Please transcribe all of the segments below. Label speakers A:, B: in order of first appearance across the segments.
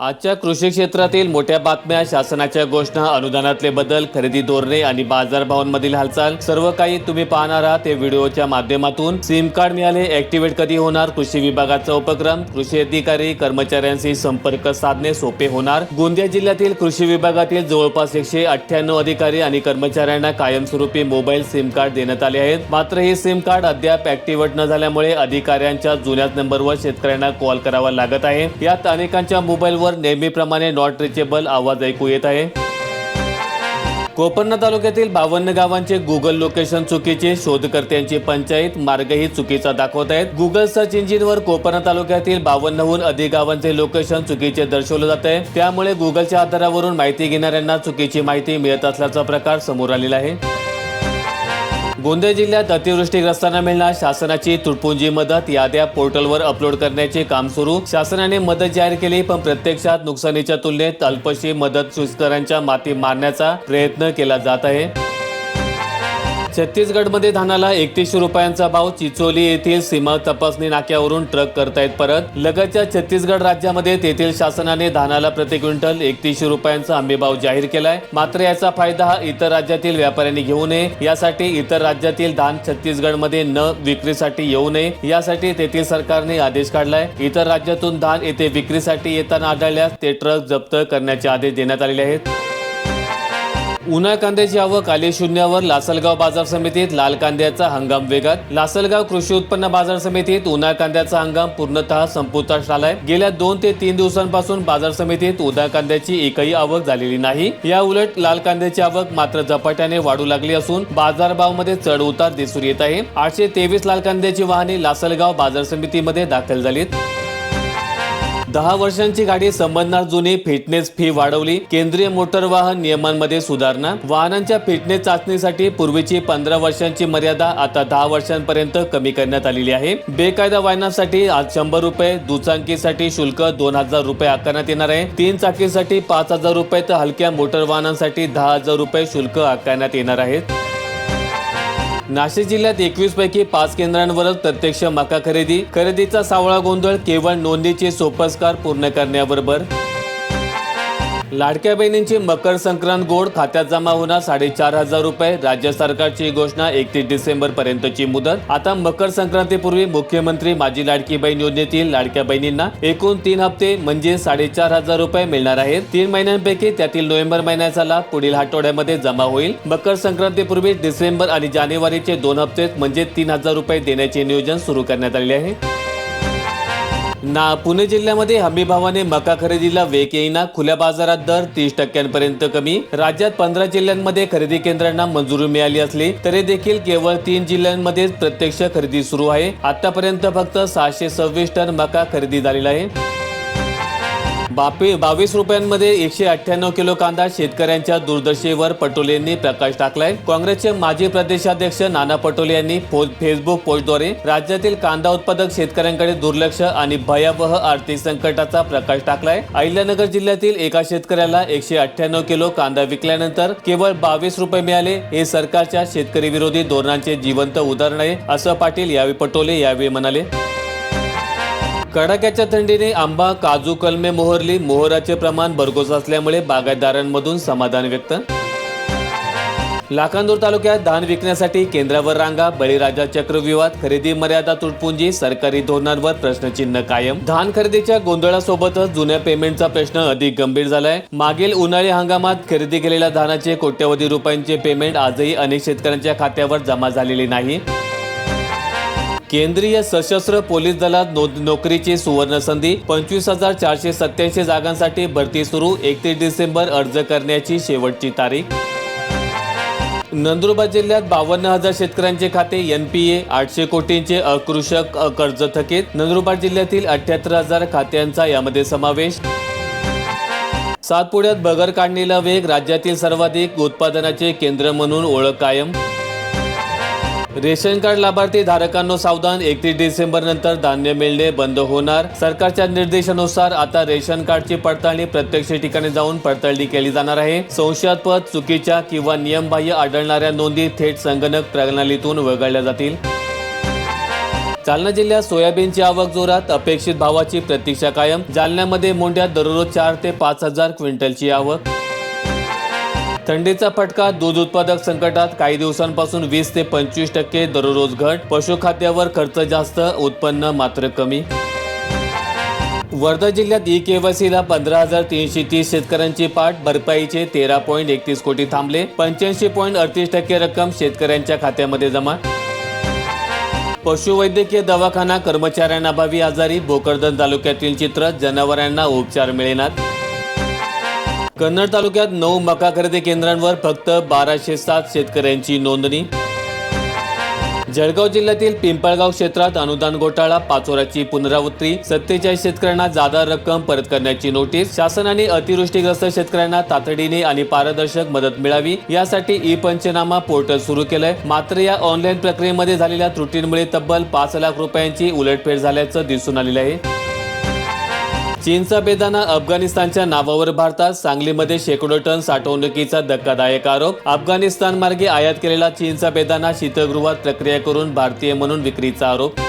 A: आजच्या कृषी क्षेत्रातील मोठ्या बातम्या, शासनाच्या घोषणा, अनुदानातले बदल, खरेदी धोरणे आणि बाजारभावांमधील हालचाल सर्व काही तुम्ही पाहणार आहात या व्हिडिओच्या माध्यमातून। सिम कार्ड मिळाले ऍक्टिव्हेट कधी होणार? कृषी विभागाचा उपक्रम, कृषी अधिकारी कर्मचाऱ्यांशी संपर्क साधणे सोपे होणार। गोंदिया जिल्ह्यातील कृषी विभागातील जवळपास 198 अधिकारी आणि कर्मचाऱ्यांना कायमस्वरूपी मोबाईल सिम कार्ड देण्यात आले आहेत। मात्र हे सिम कार्ड अद्याप ऍक्टिव्हेट न झाल्यामुळे अधिकाऱ्यांच्या जुन्याच नंबरवर शेतकऱ्यांना कॉल करावा लागत आहे। यात अनेकांच्या मोबाईलवर नेहमीप्रमाणे नॉट रिचेबल आवाज ऐकू येत आहे। कोपरना तालुक्यातील 52 गावांचे गुगल लोकेशन चुकीचे, शोधकर्त्यांची पंचायत, मार्गही चुकीचा दाखवत आहेत। गुगल सर्च इंजिनवर कोपरना तालुक्यातील 52हून अधिक गावांचे लोकेशन चुकीचे दर्शवले जात आहे। त्यामुळे गुगलच्या आधारावरून माहिती घेणाऱ्यांना चुकीची माहिती मिळत असल्याचा प्रकार समोर आलेला आहे। गोंदिया जिल्ह्यात अतिवृष्टीग्रस्तांना मिळणार शासनाची तुटपुंजी मदत, याद्या पोर्टलवर अपलोड करण्याचे काम सुरू। शासनाने मदत जाहीर केली, पण प्रत्यक्षात नुकसानीच्या तुलनेत अल्पशी मदत शेतकऱ्यांच्या माती मारण्याचा प्रयत्न केला जात आहे। छत्तीसगडमध्ये धानाला 3100 रुपयांचा भाव, चिचोली येथील सीमा तपासणी नाक्यावरून ट्रक करतायत परत। लगतच्या छत्तीसगड राज्यामध्ये तेथील शासनाने धानाला प्रति क्विंटल 3100 रुपयांचा हमीभाव जाहीर केलाय। मात्र याचा फायदा हा इतर राज्यातील व्यापाऱ्यांनी घेऊ नये, यासाठी इतर राज्यातील धान छत्तीसगडमध्ये न विक्रीसाठी येऊ नये, यासाठी तेथील सरकारने आदेश काढलाय। इतर राज्यातून धान येथे विक्रीसाठी येताना आढळल्यास ते ट्रक जप्त करण्याचे आदेश देण्यात आलेले आहेत। उन्हाळ कांद्याची आवक आली शून्यावर, लासलगाव बाजार समितीत लाल कांद्याचा हंगाम वेगात। लासलगाव कृषी उत्पन्न बाजार समितीत उन्हाळ कांद्याचा हंगाम पूर्णतः संपुष्टात आलाय। गेल्या 2 ते 3 दिवसांपासून बाजार समितीत उन्हाळ कांद्याची एकही आवक झालेली नाही। या उलट लाल कांद्याची आवक मात्र झपाट्याने वाढू लागली असून बाजारभावामध्ये चढ उतार दिसून येत आहे। 823 लाल कांद्याची वाहने लासलगाव बाजार समितीमध्ये दाखल झालीत। 10 वर्षांची गाडी समजणार जुनी, फिटनेस फी वाढवली। केंद्रीय मोटर वाहन नियमांमध्ये सुधारणा, वाहनांच्या फिटनेस चाचणीसाठी पूर्वीची 15 वर्षांची मर्यादा आता 10 वर्षांपर्यंत कमी करण्यात आलेली आहे। बेकायदा वाहनासाठी आज 100 रुपये, दुचाकीसाठी शुल्क 2000 रुपये आकारण्यात येणार आहे। 3 चाकीसाठी 5000 रुपये तर हलक्या मोटर वाहनांसाठी 10000 रुपये शुल्क आकारण्यात येणार आहे। नाशिक जिल्ह्यात 21 पैकी 5 केंद्रांवरच प्रत्यक्ष मका खरेदीचा सावळा गोंधळ, केवळ नोंदणीचे सोपस्कार पूर्ण करण्याबरोबर। लाडक्या बहिणींची मकर संक्रांत गोड, खात्यात जमा होणार 4500 रुपये। राज्य सरकारची घोषणा 31 डिसेंबर पर्यंतची मुदत। आता मकर संक्रांतीपूर्वी मुख्यमंत्री माझी लाडकी बहीण योजनेतील लाडक्या बहिणींना एकूण 3 हप्ते म्हणजे 4500 रुपये मिळणार आहेत। 3 महिन्यांपैकी त्यातील नोव्हेंबर महिन्याचा लाभ पुढील आठवड्यामध्ये जमा होईल। मकर संक्रांतीपूर्वी डिसेंबर आणि जानेवारीचे 2 हप्ते म्हणजे 3000 रुपये देण्याचे नियोजन सुरू करण्यात आले आहे। पुणे जिल्ह्यामध्ये हमीभावाने मका खरेदीला वेग येईना, खुल्या बाजारात दर 30% कमी। राज्यात 15 जिल्ह्यांमध्ये खरेदी केंद्रांना मंजुरी मिळाली असली तरी देखील केवळ 3 जिल्ह्यांमध्ये प्रत्यक्ष खरेदी सुरू आहे। आतापर्यंत फक्त 626 टन मका खरेदी झालेला आहे। 22 रुपयांमध्ये 198 किलो कांदा, शेतकऱ्यांच्या दुर्दशेवर पटोलेंनी प्रकाश टाकलाय। काँग्रेसचे माजी प्रदेशाध्यक्ष नाना पटोले यांनी फेसबुक पोस्टद्वारे राज्यातील कांदा उत्पादक शेतकऱ्यांकडे दुर्लक्ष आणि भयावह आर्थिक संकटाचा प्रकाश टाकलाय। अहिल्यानगर जिल्ह्यातील एका शेतकऱ्याला 198 किलो कांदा विकल्यानंतर केवळ 22 रुपये मिळाले, हे सरकारच्या शेतकरी विरोधी धोरणांचे जिवंत उदाहरण आहे, असं पाटील पटोले यावेळी म्हणाले। कडाक्याच्या थंडीने आंबा, काजू कलमे मोहरली, मोहराचे प्रमाण भरघोस असल्यामुळे बागायतदारांमधून समाधान व्यक्त। लाखांदूर तालुक्यात धान विकण्यासाठी केंद्रावर रांगा, बळीराजा चक्रव्यूहात खरेदी मर्यादा तुटपुंजी, सरकारी धोरणांवर प्रश्नचिन्ह कायम। धान खरेदीच्या गोंधळासोबतच जुन्या पेमेंटचा प्रश्न अधिक गंभीर झालाय। मागील उन्हाळी हंगामात खरेदी केलेल्या धानाचे कोट्यवधी रुपयांचे पेमेंट आजही अनेक शेतकऱ्यांच्या खात्यावर जमा झालेले नाही। केंद्रीय सशस्त्र पोलीस दलात नोकरीची सुवर्ण संधी, 25487 जागांसाठी भरती सुरू। 31 डिसेंबर अर्ज करण्याची शेवटची तारीख। नंदुरबार जिल्ह्यात 52,000 शेतकऱ्यांचे खाते NPA, 800 कोटींचे अकृषक कर्ज थकीत। नंदुरबार जिल्ह्यातील 78,000 खात्यांचा यामध्ये समावेश। सातपुड्यात बगर काढणीला वेग, राज्यातील सर्वाधिक उत्पादनाचे केंद्र म्हणून ओळख कायम। रेशन कार्ड लाभार्थी धारकांनो सावधान, 31 डिसेंबर नंतर धान्य मिळणे बंद होणार। सरकारच्या निर्देशानुसार आता रेशन कार्डची पडताळणी प्रत्यक्ष ठिकाणी जाऊन पडताळणी केली जाणार आहे। संशयास्पद, चुकीच्या किंवा नियमबाह्य आढळणाऱ्या नोंदी थेट संगणक प्रणालीतून वगळल्या जातील। जालना जिल्ह्यात सोयाबीनची आवक जोरात, अपेक्षित भावाची प्रतीक्षा कायम. जालन्यामध्ये मोंढ्यात दररोज 4 ते 5 हजार क्विंटलची आवक. थंडीचा फटका, दूध उत्पादक संकटात. काही दिवसांपासून 20 ते 25% दररोज घट. पशुखाद्यावर खर्च जास्त, उत्पन्न मात्र कमी. वर्धा जिल्ह्यात ई-केवायसीला 15,330 शेतकऱ्यांची पाठ. भरपाईचे 13.31 कोटी थांबले. 85.38% रक्कम शेतकऱ्यांच्या खात्यामध्ये जमा. पशुवैद्यकीय दवाखाना कर्मचाऱ्यांअभावी आजारी. भोकरदन तालुक्यातील चित्र, जनावरांना उपचार मिळेनात. कन्नड तालुक्यात 9 मका खरेदी केंद्रांवर फक्त 1207 शेतकऱ्यांची नोंदणी. जळगाव जिल्ह्यातील पिंपळगाव क्षेत्रात अनुदान घोटाळा, पाचोऱ्याची पुनरावृत्ती. 47 शेतकऱ्यांना जादा रक्कम परत करण्याची नोटीस. शासनाने अतिवृष्टीग्रस्त शेतकऱ्यांना तातडीने आणि पारदर्शक मदत मिळावी यासाठी ई-पंचनामा पोर्टल सुरू केलंय. मात्र या ऑनलाईन प्रक्रियेमध्ये झालेल्या त्रुटींमुळे तब्बल 5 लाख रुपयांची उलटफेर झाल्याचं दिसून आलेलं आहे. चीनचा बेदाणा अफगाणिस्तानच्या नावावर भारतात. सांगलीमध्ये शेकडो टन साठवणुकीचा धक्कादायक आरोप. अफगाणिस्तान मार्गे आयात केलेला चीनचा बेदाणा शीतगृहात प्रक्रिया करून भारतीय म्हणून विक्रीचा आरोप.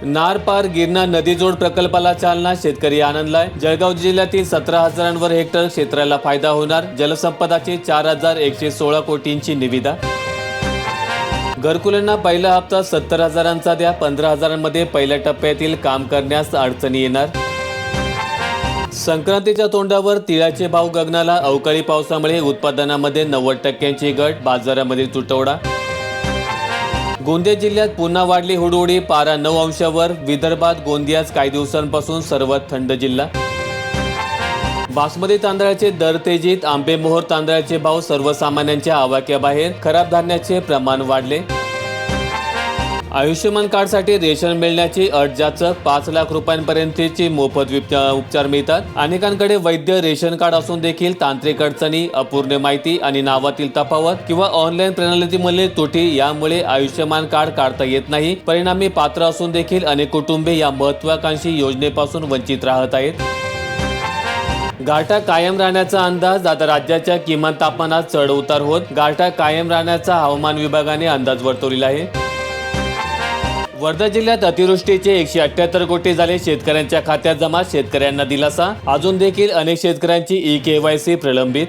A: नार पार गिरणा नदीजोड प्रकल्पाला चालना, शेतकरी आनंदलाय. जळगाव जिल्ह्यातील 17,000 हेक्टर क्षेत्राला फायदा होणार. जलसंपदाची 4,116 कोटींची निविदा. घरकुलांना पहिला हप्ता 70,000चा द्या. 15,000मध्ये पहिल्या टप्प्यातील काम करण्यास अडचणी येणार. संक्रांतीच्या तोंडावर तिळाचे भाव गगनाला. अवकाळी पावसामुळे उत्पादनामध्ये 90% घट. बाजारामध्ये तुटवडा. गोंदिया जिल्ह्यात पुन्हा वाढली हुडहुडी. पारा 9 अंशावर. विदर्भात गोंदियाच काही दिवसांपासून सर्वात थंड जिल्हा. बासमती तांदळाचे दर तेजीत. आंबेमोहोर तांदळाचे भाव सर्वसामान्यांच्या आवाक्याबाहेर. खराब धान्याचे प्रमाण वाढले. आयुष्यमान कार्डसाठी रेशन मिळण्याची अट जाचक. 5 लाख रुपयांपर्यंतची मोफत उपचार मिळतात. अनेकांकडे वैद्य रेशन कार्ड असून देखील तांत्रिक अडचणी, अपूर्ण माहिती आणि नावातील तफावत किंवा ऑनलाईन प्रणालीमधील त्रुटी यामुळे आयुष्यमान कार्ड काढता येत नाही. परिणामी पात्र असून देखील अनेक कुटुंबे या महत्वाकांक्षी योजनेपासून वंचित राहत आहेत. गारठा कायम राहण्याचा अंदाज. आता राज्याच्या किमान तापमानात चढ उतार होत. गारठा कायम राहण्याचा हवामान विभागाने अंदाज वर्तवलेला आहे. वर्धा जिल्ह्यात अतिवृष्टीचे 178 कोटी झाले शेतकऱ्यांच्या खात्यात जमा. शेतकऱ्यांना दिलासा. अजून देखील अनेक शेतकऱ्यांची ई-केवायसी प्रलंबित.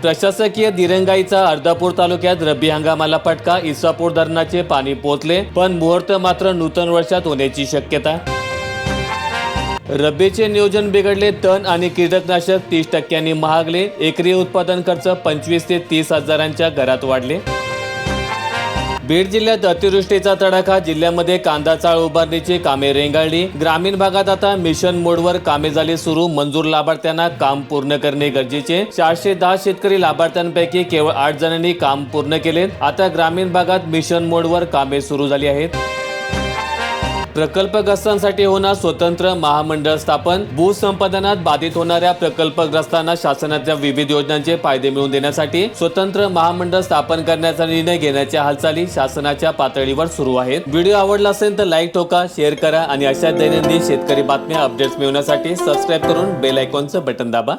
A: प्रशासकीय दिरंगाईचा. अर्धापूर तालुक्यात रब्बी हंगामाला फटका. इसापूर धरणाचे पाणी पोहोचले, पण मुहूर्त मात्र नूतन वर्षात होण्याची शक्यता. रब्बीचे नियोजन बिघडले. तण आणि कीटकनाशक 30% महागले. एकरी उत्पादन खर्च 25 ते 30 हजारांच्या घरात वाढले. बीड जिल्ह्यात अतिवृष्टीचा तडाखा. जिल्ह्यामध्ये कांदा चाळ उभारणीची कामे रेंगाळली. ग्रामीण भागात आता मिशन मोडवर कामे झाली सुरू. मंजूर लाभार्थ्यांना काम पूर्ण करणे गरजेचे. 410 शेतकरी लाभार्थ्यांपैकी केवळ 8 जणांनी काम पूर्ण केले. आता ग्रामीण भागात मिशन मोडवर कामे सुरू झाली आहेत. प्रकल्पग्रस्तांसाठी होणार स्वतंत्र महामंडळ स्थापन. भूसंपादनात बाधित होणाऱ्या प्रकल्पग्रस्तांना शासनाच्या विविध योजनांचे फायदे मिळवून देण्यासाठी स्वतंत्र महामंडळ स्थापन करण्याचा निर्णय घेण्याच्या हालचाली शासनाच्या पातळीवर सुरू आहेत. व्हिडिओ आवडला असेल तर लाईक ठोका, शेअर करा आणि अशा दैनंदिन शेतकरी बातम्या अपडेट्स मिळवण्यासाठी सबस्क्राईब करून बेल आयकॉनचं बटन दाबा.